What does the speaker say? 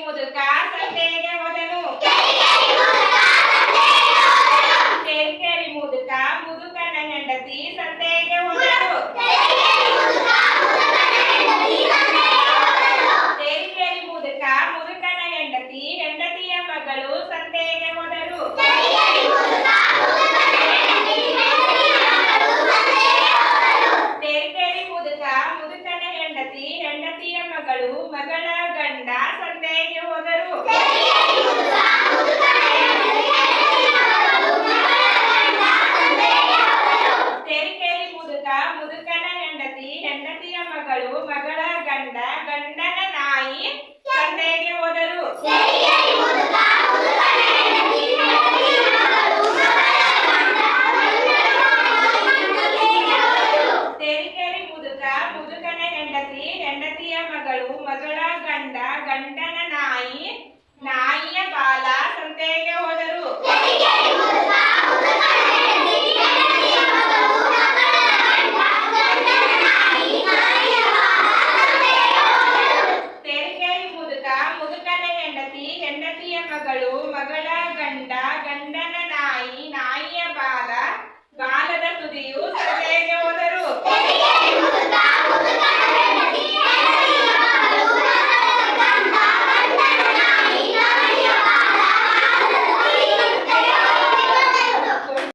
ಮುದುಕ ಸಂತೆಗೆ ಹೋದನು. ತೆರಿಗೆರಿ ಮುದುಕ ಮುದುಕನ ಹೆಂಡತಿ ಸಂತೆಗೆ ಹೋದಳು. ತೆರಿಗೆರಿ ಮುದುಕ ಮುದುಕನ ಹೆಂಡತಿ ಹೆಂಡತಿಯ ಮಗಳು ಸಂತೆಗೆ ಹೋದರು. ತೆರಿಗೆರಿ ಮುದುಕ ಮುದುಕನ ಹೆಂಡತಿ ಹೆಂಡತಿಯ ಮಗಳು ಮಗಳ ಗಂಡ ಸಂತೆಗೆ ಹೋದರು. ತೆರಿಗೆರಿ ಮುದುಕ ಮುದುಕನ ಹೆಂಡತಿ ಹೆಂಡತಿಯ ಮಗಳು ಮಗಳ ಗಂಡ ಗಂಡನ ನಾಯಿ ಸಂತೆಗೆ ಹೋದರು. ತೆರಿಗೆರಿ ಮುದುಕ ಮುದುಕನ ಹೆಂಡತಿ ಹೆಂಡತಿಯ ಮಗಳು ಮಗಳ ಗಂಡ ಗಂಡನ ನಾಯಿ ನಾಯಿಯ ಬಾಲ ಸಂತೆಗೆ ಹೋದರು. ತೆರಿಗೆರಿ ಮುದುಕ ಮುದುಕನ ಹೆಂಡತಿ ಹೆಂಡತಿಯ ಮಗಳು ಮಗಳ ಗಂಡ ಗಂಡನ ನಾಯಿ ನಾಯಿ